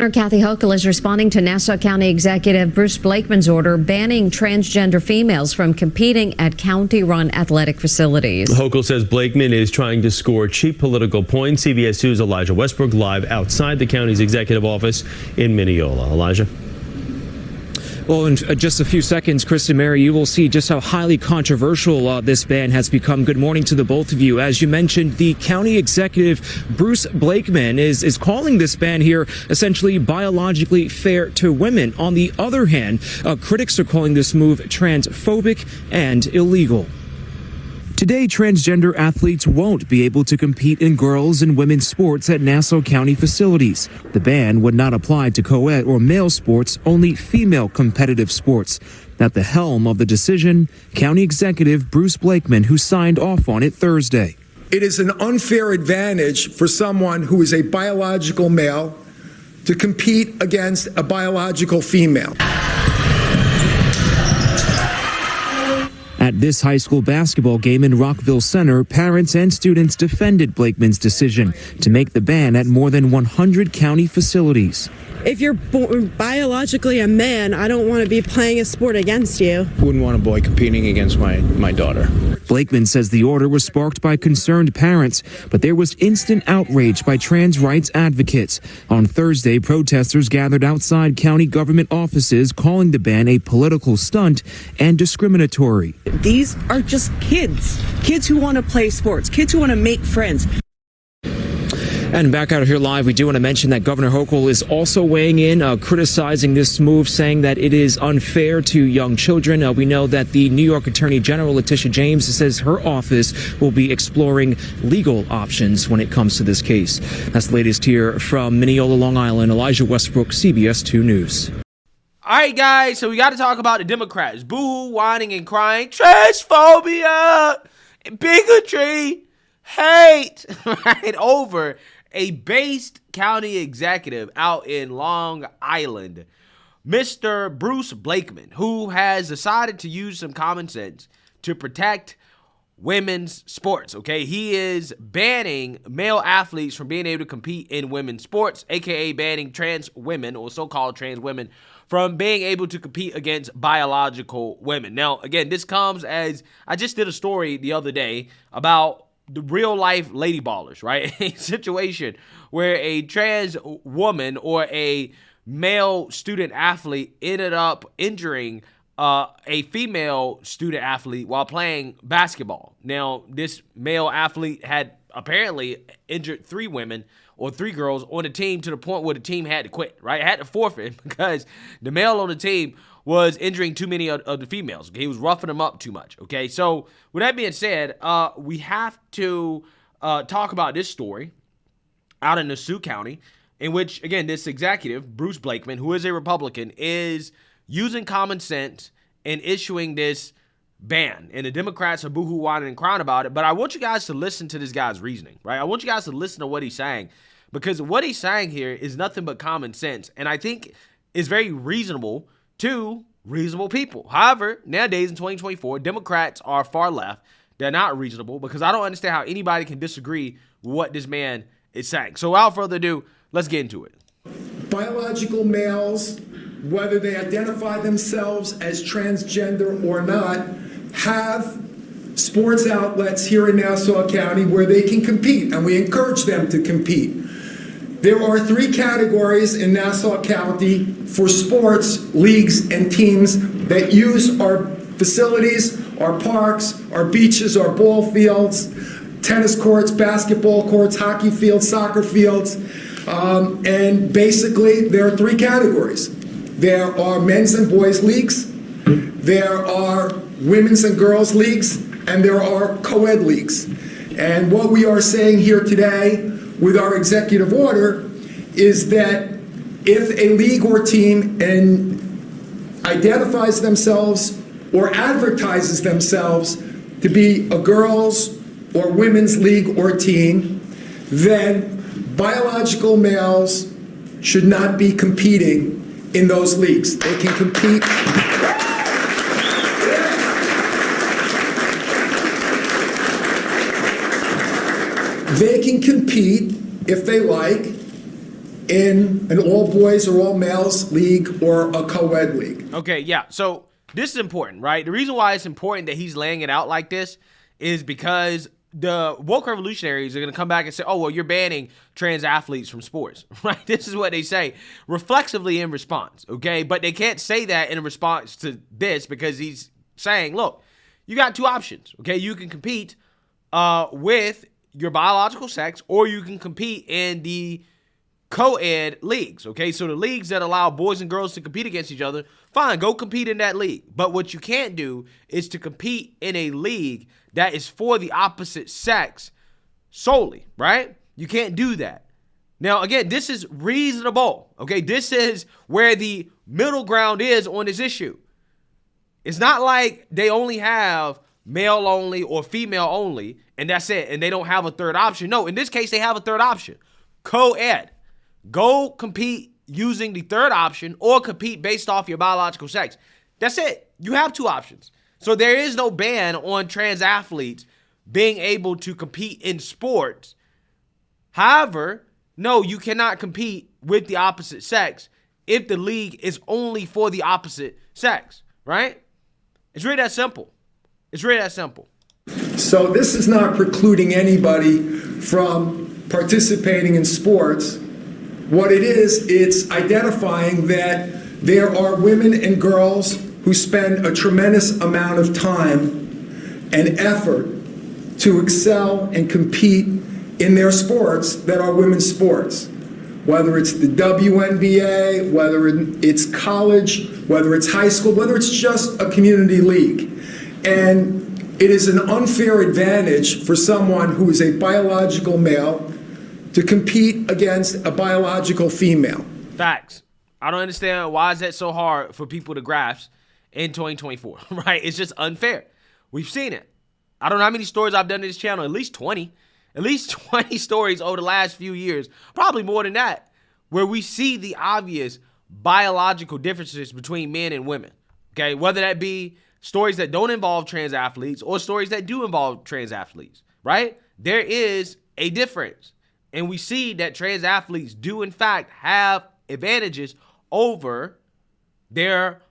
Kathy Hochul is responding to Nassau County Executive Bruce Blakeman's order banning transgender females from competing at county-run athletic facilities. Hochul says Blakeman is trying to score cheap political points. CBS 2's Elijah Westbrook live outside the county's executive office in Mineola. Elijah. Well, in just a few seconds, Chris and Mary, you will see just how highly controversial this ban has become. Good morning to the both of you. As you mentioned, the county executive, Bruce Blakeman, is calling this ban here essentially biologically fair to women. On the other hand, critics are calling this move transphobic and illegal. Today, transgender athletes won't be able to compete in girls' and women's sports at Nassau County facilities. The ban would not apply to co-ed or male sports, only female competitive sports. At the helm of the decision, County Executive Bruce Blakeman, who signed off on it Thursday. It is an unfair advantage for someone who is a biological male to compete against a biological female. At this high school basketball game in Rockville Center, parents and students defended Blakeman's decision to make the ban at more than 100 county facilities. If you're biologically a man, I don't want to be playing a sport against you. Wouldn't want a boy competing against my daughter. Blakeman says the order was sparked by concerned parents, but there was instant outrage by trans rights advocates. On Thursday, protesters gathered outside county government offices, calling the ban a political stunt and discriminatory. These are just kids who want to play sports, kids who want to make friends. And back out here live, we do want to mention that Governor Hochul is also weighing in, criticizing this move, saying that it is unfair to young children. We know that the New York Attorney General, Letitia James, says her office will be exploring legal options when it comes to this case. That's the latest here from Mineola, Long Island. Elijah Westbrook, CBS 2 News. All right, guys, so we got to talk about the Democrats. Boo-hoo, whining and crying. Transphobia, bigotry, hate, right, over a based county executive out in Long Island, Mr. Bruce Blakeman, who has decided to use some common sense to protect women's sports, okay? He is banning male athletes from being able to compete in women's sports, aka banning trans women, or so-called trans women, from being able to compete against biological women. Now, again, this comes as I just did a story the other day about the real life lady ballers, right? A situation where a trans woman or a male student athlete ended up injuring a female student athlete while playing basketball. Now, this male athlete had apparently injured 3 women or 3 girls on the team to the point where the team had to quit, right? Had to forfeit because the male on the team was injuring too many of the females. Okay? He was roughing them up too much. Okay, so with that being said, we have to talk about this story out in Nassau County, in which, again, this executive, Bruce Blakeman, who is a Republican, is using common sense and issuing this ban. And the Democrats are boohoo, whining, and crying about it. But I want you guys to listen to this guy's reasoning, right? I want you guys to listen to what he's saying, because what he's saying here is nothing but common sense. And I think is very reasonable to reasonable people. However, nowadays in 2024, Democrats are far left. They're not reasonable, because I don't understand how anybody can disagree with what this man is saying. So without further ado, let's get into it. Biological males, whether they identify themselves as transgender or not, have sports outlets here in Nassau County where they can compete, and we encourage them to compete. There are 3 categories in Nassau County for sports, leagues, and teams that use our facilities, our parks, our beaches, our ball fields, tennis courts, basketball courts, hockey fields, soccer fields, and basically there are 3 categories. There are men's and boys leagues, there are women's and girls leagues, and there are co-ed leagues. And what we are saying here today with our executive order is that if a league or team identifies themselves or advertises themselves to be a girls or women's league or team, then biological males should not be competing in those leagues. They can compete. They can compete, if they like, in an all boys or all males league or a co-ed league. Okay, yeah. So this is important, right? The reason why it's important that he's laying it out like this is because the woke revolutionaries are going to come back and say, oh, well, you're banning trans athletes from sports, right? This is what they say reflexively in response, okay? But they can't say that in response to this because he's saying, look, you got two options, okay? You can compete with your biological sex, or you can compete in the co-ed leagues, okay? So the leagues that allow boys and girls to compete against each other, fine, go compete in that league. But what you can't do is to compete in a league that is for the opposite sex solely, right? You can't do that. Now, again, this is reasonable, okay? This is where the middle ground is on this issue. It's not like they only have male only or female only, and that's it, and they don't have a third option. No, in this case, they have a third option, co-ed. Go compete using the third option or compete based off your biological sex. That's it. You have two options. So there is no ban on trans athletes being able to compete in sports. However, no, you cannot compete with the opposite sex if the league is only for the opposite sex, right? It's really that simple. It's really that simple. So this is not precluding anybody from participating in sports. What it is, it's identifying that there are women and girls who spend a tremendous amount of time and effort to excel and compete in their sports that are women's sports. Whether it's the WNBA, whether it's college, whether it's high school, whether it's just a community league. And it is an unfair advantage for someone who is a biological male to compete against a biological female. Facts. I don't understand why is that so hard for people to grasp in 2024, right? It's just unfair. We've seen it. I don't know how many stories I've done to this channel, at least 20 stories over the last few years, probably more than that, where we see the obvious biological differences between men and women, okay? Whether that be stories that don't involve trans athletes or stories that do involve trans athletes, right? There is a difference. And we see that trans athletes do, in fact, have advantages over their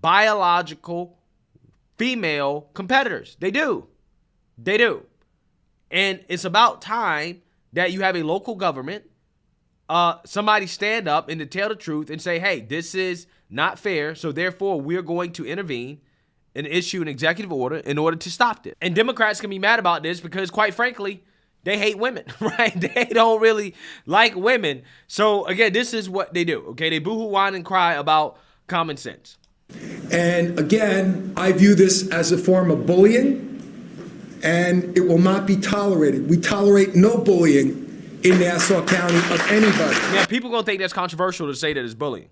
biological female competitors. They do. They do. And it's about time that you have a local government, somebody stand up and to tell the truth and say, hey, this is not fair, so therefore we're going to intervene and issue an executive order in order to stop this. And Democrats can be mad about this because, quite frankly, they hate women, right? They don't really like women. So, again, this is what they do, okay? They boohoo, whine, and cry about common sense. And, again, I view this as a form of bullying, and it will not be tolerated. We tolerate no bullying in Nassau County of anybody. Now, people are going to think that's controversial to say that it's bullying.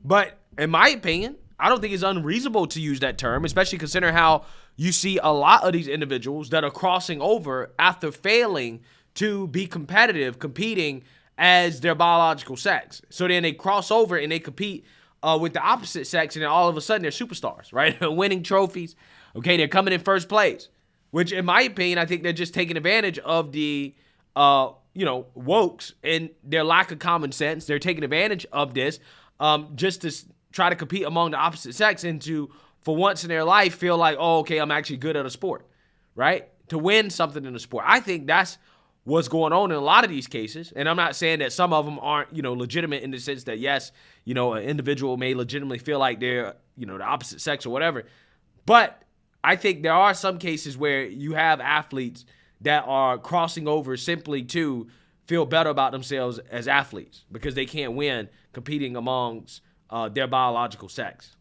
But, in my opinion, I don't think it's unreasonable to use that term, especially considering how you see a lot of these individuals that are crossing over after failing to be competitive, competing as their biological sex. So then they cross over and they compete with the opposite sex, and then all of a sudden they're superstars, right? Winning trophies. Okay, they're coming in first place, which in my opinion, I think they're just taking advantage of the, wokes and their lack of common sense. They're taking advantage of this just to try to compete among the opposite sex and to, for once in their life, feel like, oh, okay, I'm actually good at a sport, right? To win something in a sport. I think that's what's going on in a lot of these cases. And I'm not saying that some of them aren't, legitimate in the sense that, yes, an individual may legitimately feel like they're, the opposite sex or whatever. But I think there are some cases where you have athletes that are crossing over simply to feel better about themselves as athletes because they can't win competing amongst their biological sex.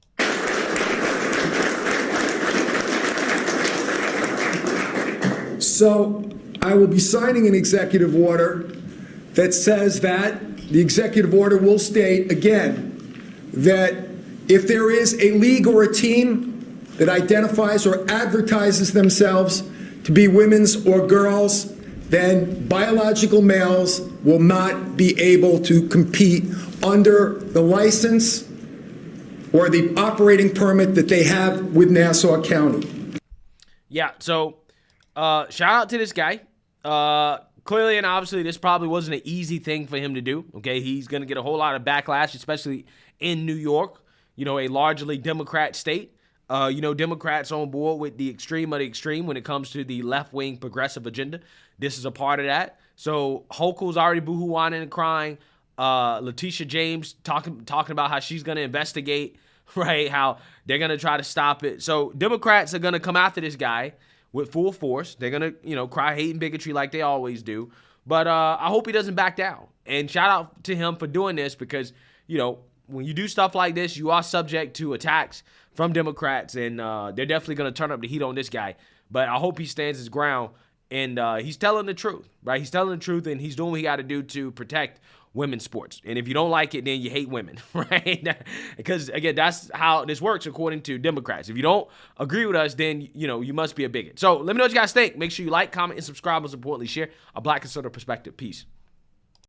So I will be signing an executive order that says that the executive order will state, again, that if there is a league or a team that identifies or advertises themselves to be women's or girls, then biological males will not be able to compete under the license or the operating permit that they have with Nassau County. Yeah, so shout out to this guy, clearly and obviously, this probably wasn't an easy thing for him to do. Okay, he's going to get a whole lot of backlash, especially in New York, a largely Democrat state. Democrats on board with the extreme of the extreme when it comes to the left-wing progressive agenda. This is a part of that. So Hochul's already boohoo whining and crying. Letitia James talking about how she's going to investigate, right? How they're going to try to stop it. So Democrats are going to come after this guy with full force. They're going to, cry hate and bigotry like they always do. But I hope he doesn't back down. And shout out to him for doing this because, when you do stuff like this, you are subject to attacks from Democrats, and they're definitely going to turn up the heat on this guy. But I hope he stands his ground, and he's telling the truth, right? He's telling the truth, and he's doing what he got to do to protect women's sports. And if you don't like it, then you hate women, right? Because, again, that's how this works according to Democrats. If you don't agree with us, then, you must be a bigot. So let me know what you guys think. Make sure you like, comment, and subscribe. Most importantly, share a Black conservative perspective. Peace.